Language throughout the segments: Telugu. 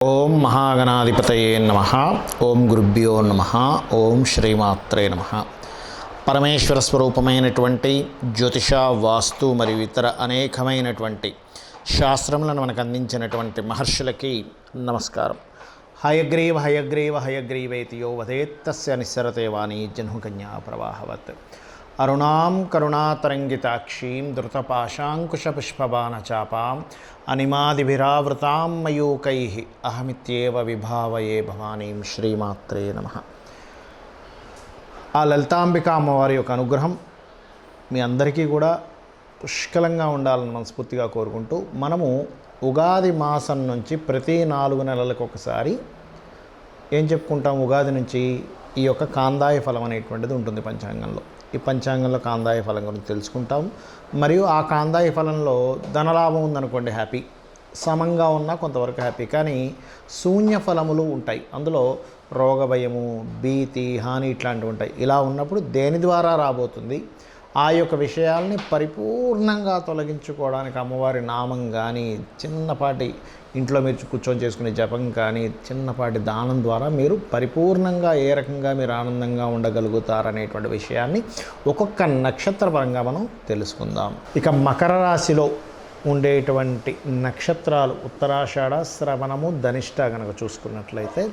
ఓం మహాగణాధిపతయే నమః. ఓం గురుభ్యో నమః. ఓం శ్రీమాత్రే నమః. పరమేశ్వర స్వరూపమైనటువంటి జ్యోతిష, వాస్తు మరియు ఇతర అనేకమైనటువంటి శాస్త్రములను మనకు అందించినటువంటి మహర్షులకి నమస్కారం. హయగ్రీవ హయగ్రీవ హయగ్రీవేతి యో వదేత్తస్య నిస్సరతే వాణి జహ్నుకన్యా ప్రవాహవత్. అరుణాం కరుణాతరంగితాక్షీం ధృతపాశాంకుశపుష్పబాణచాపాం అనిమాదిభిరావృతాం మయూకైః అహమిత్యేవ విభావయే భవానీం. శ్రీమాత్రే నమః. ఆ లలితాంబిక అమ్మవారి యొక్క అనుగ్రహం మీ అందరికీ కూడా పుష్కలంగా ఉండాలని మనస్ఫూర్తిగా కోరుకుంటూ, మనము ఉగాది మాసం నుంచి ప్రతి 4 నెలలకు ఒకసారి ఏం చెప్పుకుంటాం? ఉగాది నుంచి ఈ యొక్క కాందాయ ఫలం అనేటువంటిది ఉంటుంది పంచాంగంలో. ఈ పంచాంగంలో కాందాయ ఫలం గురించి తెలుసుకుంటాం. మరియు ఆ కాందాయ ఫలంలో ధనలాభం ఉందనుకోండి, హ్యాపీ. సమంగా ఉన్నా కొంతవరకు హ్యాపీ. కానీ శూన్య ఫలములు ఉంటాయి, అందులో రోగ భయము, భీతి, హాని ఇట్లాంటివి ఉంటాయి. ఇలా ఉన్నప్పుడు దేని ద్వారా రాబోతుంది, ఆ యొక్క విషయాల్ని పరిపూర్ణంగా తొలగించుకోవడానికి అమ్మవారి నామం కానీ, చిన్నపాటి ఇంట్లో మీరు కూర్చొని చేసుకునే జపం కానీ, చిన్నపాటి దానం ద్వారా మీరు పరిపూర్ణంగా ఏ రకంగా మీరు ఆనందంగా ఉండగలుగుతారనేటువంటి విషయాన్ని ఒక్కొక్క నక్షత్రపరంగా మనం తెలుసుకుందాం. ఇక మకర రాశిలో ఉండేటువంటి నక్షత్రాలు ఉత్తరాషాఢ, శ్రవణము, ధనిష్ట కనుక చూసుకున్నట్లయితే,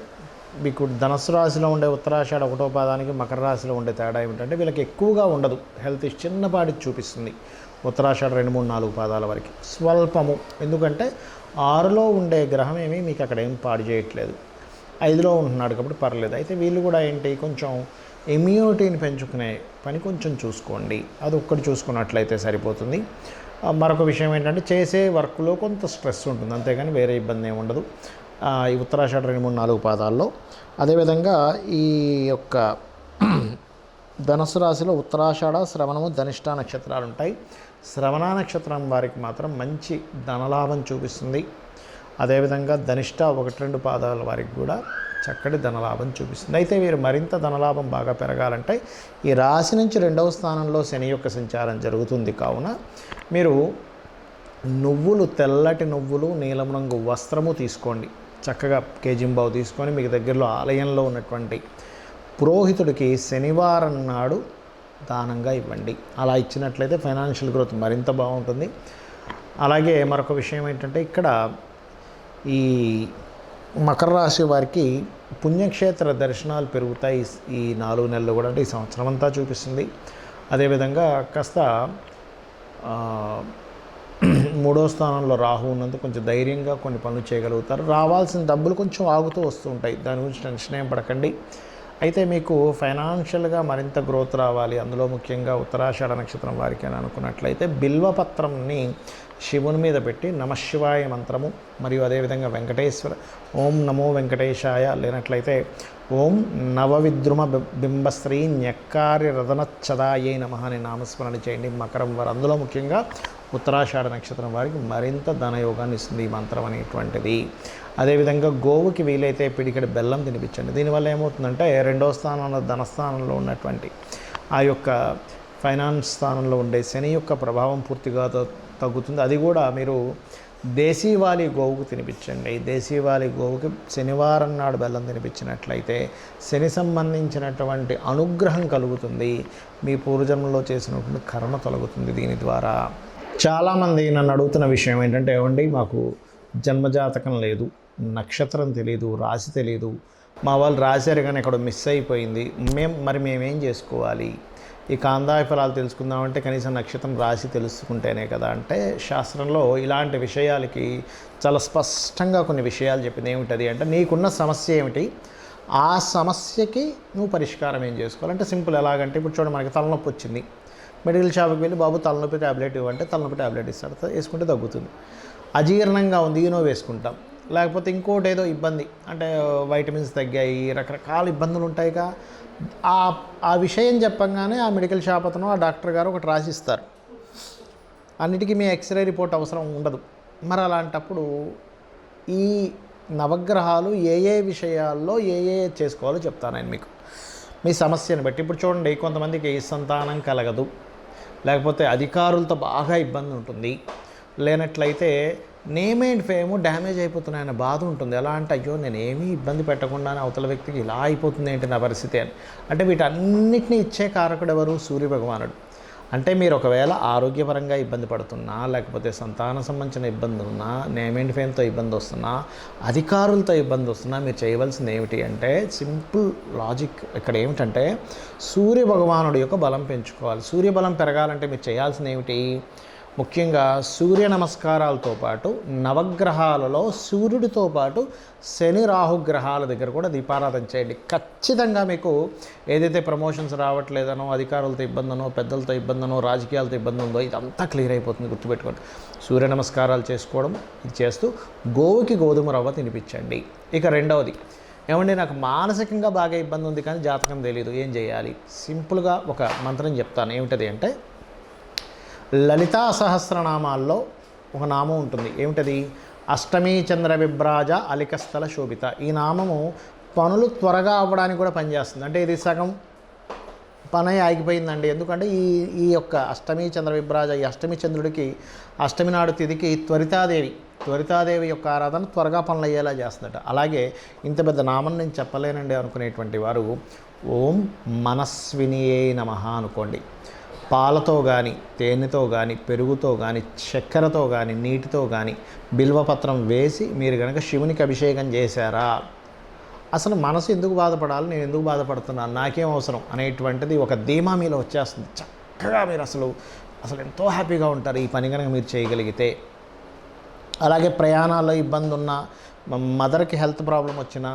మీకు ధనుసు రాశిలో ఉండే ఉత్తరాషాఢ 1వ పాదానికి మకర రాశిలో ఉండే తేడా ఏమిటంటే, వీళ్ళకి ఎక్కువగా ఉండదు, హెల్త్ చిన్నపాటి చూపిస్తుంది. ఉత్తరాషాఢ 2, 3, 4 పాదాల వరకు స్వల్పము. ఎందుకంటే 6లో ఉండే గ్రహం ఏమీ మీకు అక్కడ ఏం పాడు చేయట్లేదు, 5లో ఉంటున్నాడు కాబట్టి పర్లేదు. అయితే వీళ్ళు కూడా ఏంటి, కొంచెం ఇమ్యూనిటీని పెంచుకునే పని కొంచెం చూసుకోండి. అది ఒక్కటి చూసుకున్నట్లయితే సరిపోతుంది. మరొక విషయం ఏంటంటే, చేసే వర్క్లో కొంత స్ట్రెస్ ఉంటుంది, అంతేగాని వేరే ఇబ్బంది ఏమి ఉండదు ఈ ఉత్తరాషాఢ 2, 3, 4 పాదాల్లో. అదేవిధంగా ఈ యొక్క ధనుసు రాశిలో ఉత్తరాషాఢ, శ్రవణము, ధనిష్ట నక్షత్రాలు ఉంటాయి. శ్రవణ నక్షత్రం వారికి మాత్రం మంచి ధనలాభం చూపిస్తుంది. అదేవిధంగా ధనిష్ట 1, 2 పాదాల వారికి కూడా చక్కటి ధనలాభం చూపిస్తుంది. అయితే వీరు మరింత ధనలాభం బాగా పెరగాలంటే ఈ రాశి నుంచి 2వ స్థానంలో శని యొక్క సంచారం జరుగుతుంది. కావున మీరు నువ్వులు, తెల్లటి నువ్వులు, నీలం రంగు వస్త్రము తీసుకోండి. చక్కగా కేజింబావు తీసుకొని మీకు దగ్గరలో ఆలయంలో ఉన్నటువంటి పురోహితుడికి శనివారం నాడు దానంగా ఇవ్వండి. అలా ఇచ్చినట్లయితే ఫైనాన్షియల్ గ్రోత్ మరింత బాగుంటుంది. అలాగే మరొక విషయం ఏంటంటే, ఇక్కడ ఈ మకర రాశి వారికి పుణ్యక్షేత్ర దర్శనాలు పెరుగుతాయి ఈ 4 నెలలు కూడా, అంటే ఈ సంవత్సరం అంతా చూపిస్తుంది. అదేవిధంగా కాస్త 3వ స్థానంలో రాహు ఉన్నందుకు కొంచెం ధైర్యంగా కొన్ని పనులు చేయగలుగుతారు. రావాల్సిన డబ్బులు కొంచెం ఆగుతూ వస్తూ ఉంటాయి, దాని గురించి టెన్షన్ ఏం పడకండి. అయితే మీకు ఫైనాన్షియల్గా మరింత గ్రోత్ రావాలి, అందులో ముఖ్యంగా ఉత్తరాషాఢ నక్షత్రం వారికి అని అనుకున్నట్లయితే బిల్వపత్రంని శివుని మీద పెట్టి నమశివాయ మంత్రము మరియు అదేవిధంగా వెంకటేశ్వర ఓం నమో వెంకటేశాయ, లేనట్లయితే ఓం నవవిద్రుమ బింబశ్రీ న్యక్కార్య రదనచ్చదాయే నమః అని నామస్మరణ చేయండి. మకరం వారు, అందులో ముఖ్యంగా ఉత్తరాషాఢ నక్షత్రం వారికి మరింత ధనయోగాన్ని ఇస్తుంది ఈ మంత్రం అనేటువంటిది. అదేవిధంగా గోవుకి వీలైతే పిడికెడు బెల్లం తినిపించండి. దీనివల్ల ఏమవుతుందంటే 2వ స్థానంలో ధనస్థానంలో ఉన్నటువంటి ఆ యొక్క ఫైనాన్స్ స్థానంలో ఉండే శని యొక్క ప్రభావం పూర్తిగా తగ్గుతుంది. అది కూడా మీరు దేశీవాలి గోవుకు తినిపించండి. దేశీవాలి గోవుకి శనివారం నాడు బెల్లం తినిపించినట్లయితే శని సంబంధించినటువంటి అనుగ్రహం కలుగుతుంది, మీ పూర్వజన్మలో చేసినటువంటి కర్మ తొలగుతుంది దీని ద్వారా. చాలామంది నన్ను అడుగుతున్న విషయం ఏంటంటే, ఏమండి మాకు జన్మజాతకం లేదు, నక్షత్రం తెలియదు, రాశి తెలియదు, మా వాళ్ళు రాశారు కానీ ఎక్కడో మిస్ అయిపోయింది, మేమేం చేసుకోవాలి? ఈ కాందాయ ఫలాలు తెలుసుకుందామంటే కనీసం నక్షత్రం, రాశి తెలుసుకుంటేనే కదా. అంటే శాస్త్రంలో ఇలాంటి విషయాలకి చాలా స్పష్టంగా కొన్ని విషయాలు చెప్పింది. ఏమిటది అంటే, నీకున్న సమస్య ఏమిటి, ఆ సమస్యకి నువ్వు పరిష్కారం ఏం చేసుకోవాలంటే సింపుల్. ఎలాగంటే ఇప్పుడు చూడండి, మనకి తలనొప్పి వచ్చింది, మెడికల్ షాప్కి వెళ్ళి బాబు తలనొప్పి ట్యాబ్లెట్ ఇవ్వంటే తలనొప్పి ట్యాబ్లెట్ ఇస్తాడు, వేసుకుంటే తగ్గుతుంది. అజీర్ణంగా ఉంది, ఈనో వేసుకుంటాం. లేకపోతే ఇంకోటి ఏదో ఇబ్బంది అంటే వైటమిన్స్ తగ్గాయి, రకరకాల ఇబ్బందులు ఉంటాయిగా. ఆ విషయం చెప్పంగానే ఆ మెడికల్ షాప్ అతను, ఆ డాక్టర్ గారు ఒకటి రాసిస్తారు. అన్నిటికీ మీ ఎక్స్రే రిపోర్ట్ అవసరం ఉండదు. మరి అలాంటప్పుడు ఈ నవగ్రహాలు ఏ విషయాల్లో ఏ చేసుకోవాలో చెప్తాను నేను మీకు, మీ సమస్యను బట్టి. ఇప్పుడు చూడండి, కొంతమందికి సంతానం కలగదు, లేకపోతే అధికారులతో బాగా ఇబ్బంది ఉంటుంది, లేనట్లయితే నేమ్ అండ్ ఫేమ్ డ్యామేజ్ అయిపోతున్నాయన్న బాధ ఉంటుంది. ఎలా అంటే అయ్యో నేను ఏమీ ఇబ్బంది పెట్టకుండానే అవతల వ్యక్తికి ఇలా అయిపోతుంది ఏంటి నా పరిస్థితి అని. అంటే వీటన్నిటిని ఇచ్చే కారకుడు ఎవరు? సూర్య భగవానుడు. అంటే మీరు ఒకవేళ ఆరోగ్యపరంగా ఇబ్బంది పడుతున్నా, లేకపోతే సంతాన సంబంధించిన ఇబ్బంది ఉన్నా, నేమ్ అండ్ ఫేమ్తో ఇబ్బంది వస్తున్నా, అధికారులతో ఇబ్బంది వస్తున్నా, మీరు చేయవలసింది ఏమిటి అంటే సింపుల్ లాజిక్ ఇక్కడ ఏమిటంటే సూర్య భగవానుడి యొక్క బలం పెంచుకోవాలి. సూర్య బలం పెరగాలంటే మీరు చేయాల్సింది ఏమిటి? ముఖ్యంగా సూర్య నమస్కారాలతో పాటు నవగ్రహాలలో సూర్యుడితో పాటు శని రాహుగ్రహాల దగ్గర కూడా దీపారాధన చేయండి. ఖచ్చితంగా మీకు ఏదైతే ప్రమోషన్స్ రావట్లేదనో, అధికారులతో ఇబ్బందనో, పెద్దలతో ఇబ్బందనో, రాజకీయాలతో ఇబ్బంది ఉందో ఇదంతా క్లియర్ అయిపోతుంది. గుర్తుపెట్టుకోండి. సూర్య నమస్కారాలు చేసుకోవడం ఇది చేస్తూ గోవుకి గోధుమ రవ్వ తినిపించండి. ఇక రెండవది, ఏమండి నాకు మానసికంగా బాగా ఇబ్బంది ఉంది కానీ జాతకం తెలియదు, ఏం చేయాలి? సింపుల్గా ఒక మంత్రం చెప్తాను. ఏమిటది అంటే లలితా సహస్రనామాల్లో ఒక నామం ఉంటుంది. ఏమిటది? అష్టమీ చంద్ర విభ్రాజ అలికస్థల శోభిత. ఈ నామము పనులు త్వరగా అవ్వడానికి కూడా పనిచేస్తుంది. అంటే ఇది సగం పని ఆగిపోయిందండి. ఎందుకంటే ఈ యొక్క అష్టమీ చంద్ర విభ్రాజ, ఈ అష్టమి చంద్రుడికి అష్టమి నాడు తిథికి త్వరితాదేవి యొక్క ఆరాధన త్వరగా పనులు అయ్యేలా చేస్తుందట. అలాగే ఇంత పెద్ద నామం నేను చెప్పలేనండి అనుకునేటువంటి వారు ఓం మనస్వినియే నమః అనుకోండి. పాలతో కానీ, తేనెతో కానీ, పెరుగుతో కానీ, చక్కెరతో కానీ, నీటితో కానీ బిల్వపత్రం వేసి మీరు కనుక శివునికి అభిషేకం చేశారా, అసలు మనసు ఎందుకు బాధపడాలి, నేను ఎందుకు బాధపడుతున్నాను, నాకేం అవసరం అనేటువంటిది ఒక ధీమా మీలో వచ్చేస్తుంది. చక్కగా మీరు అసలు ఎంతో హ్యాపీగా ఉంటారు ఈ పని కనుక మీరు చేయగలిగితే. అలాగే ప్రయాణాల్లో ఇబ్బంది ఉన్న, మదర్కి హెల్త్ ప్రాబ్లం వచ్చినా,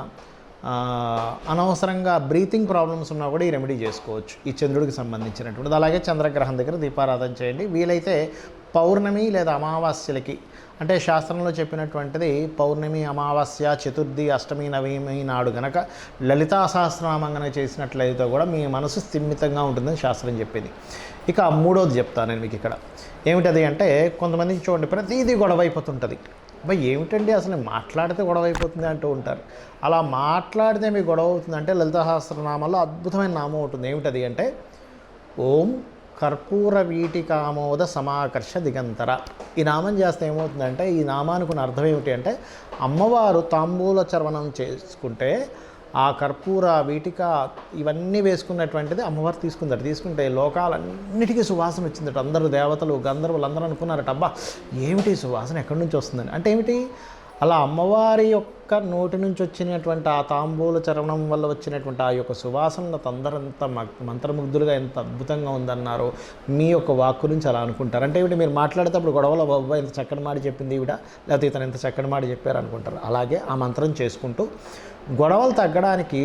అనవసరంగా బ్రీతింగ్ ప్రాబ్లమ్స్ ఉన్నా కూడా ఈ రెమెడీ చేసుకోవచ్చు ఈ చంద్రుడికి సంబంధించినటువంటిది. అలాగే చంద్రగ్రహం దగ్గర దీపారాధన చేయండి. వీలైతే పౌర్ణమి లేదా అమావాస్యలకి, అంటే శాస్త్రంలో చెప్పినటువంటిది పౌర్ణమి, అమావాస్య, చతుర్థి, అష్టమి, నవమి నాడు గనక లలితా సహస్రనామం కనుక చేసినట్లయితే కూడా మీ మనసు స్థిమితంగా ఉంటుందని శాస్త్రం చెప్పింది. ఇక మూడోది చెప్తాను నేను మీకు ఇక్కడ. ఏమిటది అంటే కొంతమందికి చూడండి ప్రతిదీ గొడవ అయిపోతుంటుంది. ఏమిటండి అసలు మాట్లాడితే గొడవ అయిపోతుంది అంటూ ఉంటారు. అలా మాట్లాడితే మీకు గొడవ అవుతుందంటే లలితా సహస్రనామాల్లో అద్భుతమైన నామం ఉంటుంది. ఏమిటది అంటే ఓం కర్పూర వీటికామోద సమాకర్ష దిగంతర. ఈ నామం చేస్తే ఏమవుతుందంటే, ఈ నామానికి ఉన్న అర్థం ఏమిటి అంటే అమ్మవారు తాంబూల చర్వణం చేసుకుంటే ఆ కర్పూర వీటిక ఇవన్నీ వేసుకున్నటువంటిది అమ్మవారు తీసుకుంటే లోకాలన్నిటికీ సువాసన వచ్చిందట. అందరూ దేవతలు, గంధర్వులు అందరూ అనుకున్నారట, అబ్బా ఏమిటి సువాసన ఎక్కడి నుంచి వస్తుందని. అంటే ఏమిటి? అలా అమ్మవారి యొక్క నోటి నుంచి వచ్చినటువంటి ఆ తాంబూల చరణం వల్ల వచ్చినటువంటి ఆ యొక్క సువాసన అందరంత మంత్రముగ్ధులుగా ఎంత అద్భుతంగా ఉందన్నారో మీ యొక్క వాక్కు నుంచి అలా అనుకుంటారు. అంటే ఏమిటి? మీరు మాట్లాడేటప్పుడు గొడవలో బాబా ఇంత చక్కటి మాట చెప్పింది ఈవిడ, లేకపోతే ఇతను ఇంత చక్కటి మాట చెప్పారు అనుకుంటారు. అలాగే ఆ మంత్రం చేసుకుంటూ గొడవలు తగ్గడానికి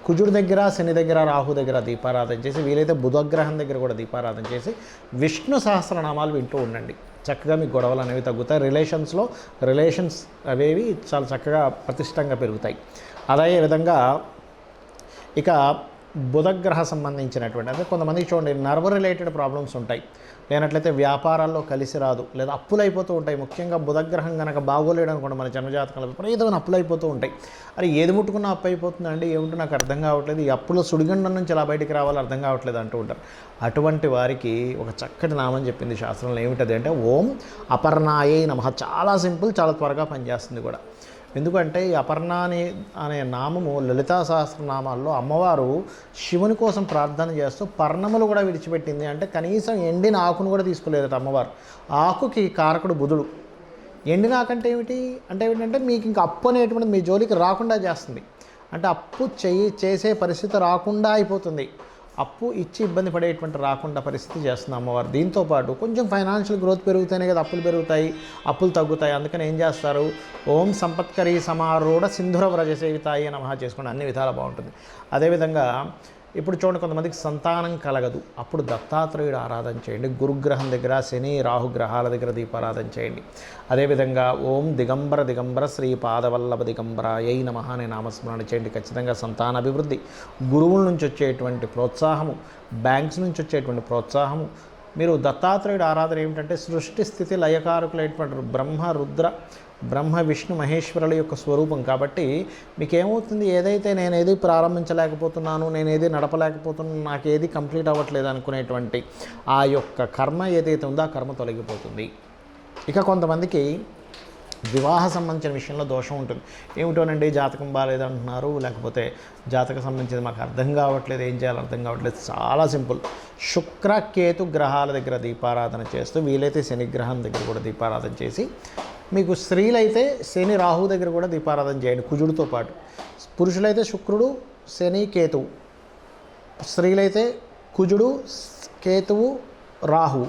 కుజుడి దగ్గర, శని దగ్గర, రాహు దగ్గర దీపారాధన చేసి, వీలైతే బుధగ్రహం దగ్గర కూడా దీపారాధన చేసి విష్ణు సహస్రనామాలు వింటూ ఉండండి. చక్కగా మీ గొడవలు అనేవి తగ్గుతాయి. రిలేషన్స్ అవేవి చాలా చక్కగా ప్రతిష్టంగా పెరుగుతాయి. అదే విధంగా ఇక బుధగ్రహ సంబంధించినటువంటి, అంటే కొంతమందికి చూడండి నర్వ్ రిలేటెడ్ ప్రాబ్లమ్స్ ఉంటాయి, లేనట్లయితే వ్యాపారాల్లో కలిసి రాదు, లేదా అప్పులు అయిపోతూ ఉంటాయి. ముఖ్యంగా బుధగ్రహం కనుక బాగోలేడు అనుకోండి మన జన్మజాతకంలో విపరీతమైన అప్పులు అయిపోతూ ఉంటాయి. అది ఏది ముట్టుకున్నా అప్పు అయిపోతుందండి, ఏమిటో నాకు అర్థం కావట్లేదు, ఈ అప్పుల సుడిగండం నుంచి ఎలా బయటికి రావాలో అర్థం కావట్లేదు అంటూ ఉంటారు. అటువంటి వారికి ఒక చక్కటి నామం చెప్పింది శాస్త్రంలో. ఏమిటది అంటే ఓం అపర్ణాయే నమః. చాలా సింపుల్, చాలా త్వరగా పనిచేస్తుంది కూడా. ఎందుకంటే ఈ అపర్ణాని అనే నామము లలితా సహస్రనామాల్లో అమ్మవారు శివుని కోసం ప్రార్థన చేస్తూ పర్ణములు కూడా విడిచిపెట్టింది. అంటే కనీసం ఎండిన ఆకును కూడా తీసుకోలేదట అమ్మవారు. ఆకుకి కారకుడు బుధుడు. ఎండిన ఆకంటే ఏమిటి అంటే ఏమిటంటే మీకు ఇంకా అప్పు అనేటువంటిది మీ జోలికి రాకుండా చేస్తుంది. అంటే అప్పు చేసే పరిస్థితి రాకుండా అయిపోతుంది. అప్పు ఇచ్చి ఇబ్బంది పడేటువంటి రాకుండా పరిస్థితి చేస్తుంది అమ్మవారు. దీంతోపాటు కొంచెం ఫైనాన్షియల్ గ్రోత్ పెరుగుతేనే కదా అప్పులు పెరుగుతాయి, అప్పులు తగ్గుతాయి. అందుకని ఏం చేస్తారు? ఓం సంపత్కరీ సమారూఢ సింధుర వ్రజ సేవితాయి నమః చేసుకోండి, అన్ని విధాలు బాగుంటుంది. అదేవిధంగా ఇప్పుడు చూడండి కొంతమందికి సంతానం కలగదు, అప్పుడు దత్తాత్రేయుడు ఆరాధన చేయండి. గురుగ్రహం దగ్గర, శని రాహు గ్రహాల దగ్గర దీపారాధన చేయండి. అదేవిధంగా ఓం దిగంబర శ్రీ పాదవల్లభ దిగంబరాయై నమః అనే నామస్మరణ చేయండి. ఖచ్చితంగా సంతాన అభివృద్ధి, గురువుల నుంచి వచ్చేటువంటి ప్రోత్సాహము, బ్యాంక్స్ నుంచి వచ్చేటువంటి ప్రోత్సాహము. మీరు దత్తాత్రేయుడు ఆరాధన ఏమిటంటే సృష్టి స్థితి లయకారకులైనటువంటి బ్రహ్మ విష్ణు మహేశ్వరుల యొక్క స్వరూపం. కాబట్టి మీకేమవుతుంది, ఏదైతే నేనేది ప్రారంభించలేకపోతున్నాను, నేనేది నడపలేకపోతున్నాను, నాకేది కంప్లీట్ అవ్వట్లేదు అనుకునేటువంటి ఆ యొక్క కర్మ ఏదైతే ఉందో ఆ కర్మ తొలగిపోతుంది. ఇక కొంతమందికి వివాహ సంబంధించిన విషయంలో దోషం ఉంటుంది. ఏమిటోనండి జాతకం బాగాలేదంటున్నారు, లేకపోతే జాతకం సంబంధించింది మాకు అర్థం కావట్లేదు, ఏం చేయాలో అర్థం కావట్లేదు. చాలా సింపుల్. శుక్ర కేతు గ్రహాల దగ్గర దీపారాధన చేస్తూ, వీలైతే శని గ్రహం దగ్గర కూడా దీపారాధన చేసి, మీకు స్త్రీలైతే శని రాహు దగ్గర కూడా దీపారాధన చేయండి కుజుడితో పాటు. పురుషులైతే శుక్రుడు శని కేతువు, స్త్రీలైతే కుజుడు కేతువు రాహు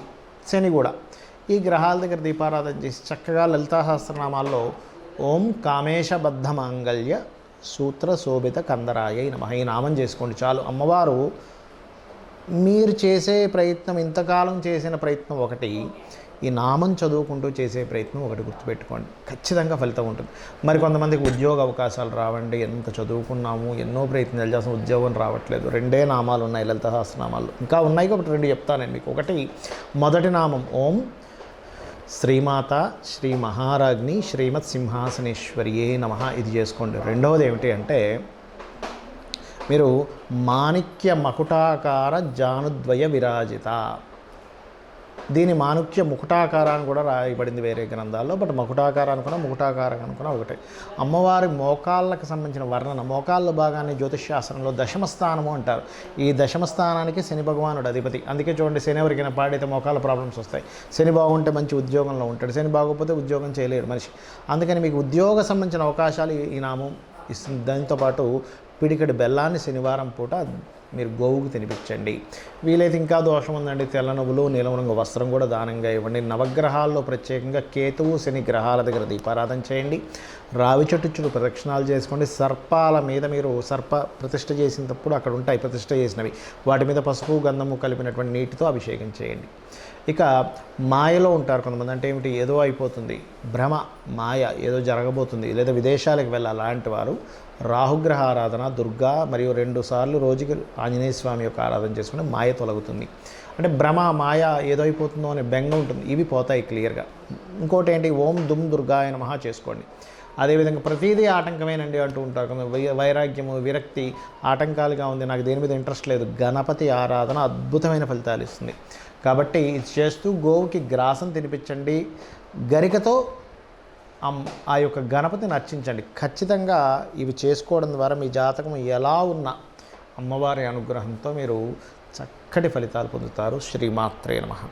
శని కూడా. ఈ గ్రహాల దగ్గర దీపారాధన చేసి చక్కగా లలితా సహస్రనామాల్లో ఓం కామేశబద్ధ మాంగళ్య సూత్ర శోభిత కందరాయ నమః ఈ నామం చేసుకోండి చాలు. అమ్మవారు మీరు చేసే ప్రయత్నం, ఇంతకాలం చేసిన ప్రయత్నం ఒకటి, ఈ నామం చదువుకుంటూ చేసే ప్రయత్నం ఒకటి గుర్తుపెట్టుకోండి, ఖచ్చితంగా ఫలితం ఉంటుంది. మరి కొంతమందికి ఉద్యోగ అవకాశాలు రావండి, ఎంత చదువుకున్నాము, ఎన్నో ప్రయత్నాలు చేస్తాం, ఉద్యోగం రావట్లేదు. 2 నామాలు ఉన్నాయి లలిత సహస్రనామాల్లో, ఇంకా ఉన్నాయి కాబట్టి 2 చెప్తాను నేను మీకు. ఒకటి మొదటి నామం ఓం శ్రీమాత శ్రీ మహారాజ్ని శ్రీమత్ సింహాసనేశ్వరియే నమః, ఇది చేసుకోండి. రెండవది ఏమిటి అంటే మీరు మాణిక్య మకుటాకార జానుద్వయ విరాజిత, దీని మాణిక్య ముకుటాకారాన్ని కూడా రాయబడింది వేరే గ్రంథాల్లో, బట్ మకుటాకారాన్ని కూడా ముకుటాకారం అనుకున్నా ఒకటే. అమ్మవారి మోకాళ్ళకు సంబంధించిన వర్ణన, మోకాళ్ళ భాగాన్ని జ్యోతిష్శాస్త్రంలో దశమ స్థానము అంటారు. ఈ దశమ స్థానానికి శని భగవానుడు అధిపతి. అందుకే చూడండి, శని ఎవరికైనా పాడైతే మోకాళ్ళ ప్రాబ్లమ్స్ వస్తాయి. శని బాగుంటే మంచి ఉద్యోగంలో ఉంటాడు, శని బాగోకపోతే ఉద్యోగం చేయలేడు మనిషి. అందుకని మీకు ఉద్యోగ సంబంధించిన అవకాశాలు ఈ నామం ఇస్తుంది. దాంతోపాటు పిడికడి బెల్లాన్ని శనివారం పూట మీరు గోవుకు తినిపించండి. వీలైతే ఇంకా దోషం ఉందండి, తెల్ల నువ్వులు నీలం రంగు వస్త్రం కూడా దానంగా ఇవ్వండి. నవగ్రహాల్లో ప్రత్యేకంగా కేతువు శని గ్రహాల దగ్గర దీపారాధన చేయండి. రావి చెట్టు చుట్టూ ప్రదక్షిణాలు చేసుకోండి. సర్పాల మీద మీరు సర్ప ప్రతిష్ఠ చేసినప్పుడు అక్కడ ఉంటాయి ప్రతిష్ఠ చేసినవి, వాటి మీద పసుపు గంధము కలిపినటువంటి నీటితో అభిషేకం చేయండి. ఇక మాయలో ఉంటారు కొంతమంది, అంటే ఏమిటి, ఏదో అయిపోతుంది, భ్రమ, మాయ, ఏదో జరగబోతుంది, లేదా విదేశాలకు వెళ్ళాలి, అలాంటి వారు రాహుగ్రహ ఆరాధన, దుర్గా మరియు 2 సార్లు రోజుకి ఆంజనేయ స్వామి యొక్క ఆరాధన చేసుకుని మాయ తొలగుతుంది. అంటే భ్రమ, మాయ, ఏదో అయిపోతుందో అనే బెంగ ఉంటుంది, ఇవి పోతాయి క్లియర్గా. ఇంకోటి ఏంటి, ఓం దుమ్ దుర్గాయ నమః చేసుకోండి. అదేవిధంగా ప్రతిదీ ఆటంకమేనండి అంటూ ఉంటారు, వైరాగ్యము, విరక్తి ఆటంకాలుగా ఉంది, నాకు దేని మీద ఇంట్రెస్ట్ లేదు, గణపతి ఆరాధన అద్భుతమైన ఫలితాలు ఇస్తుంది. కాబట్టి ఇది చేస్తూ గోవుకి గ్రాసం తినిపించండి, గరికతో ఆ యొక్క గణపతిని అర్చించండి. ఖచ్చితంగా ఇవి చేసుకోవడం ద్వారా మీ జాతకం ఎలా ఉన్నా అమ్మవారి అనుగ్రహంతో మీరు చక్కటి ఫలితాలు పొందుతారు. శ్రీమాత్రే నమః.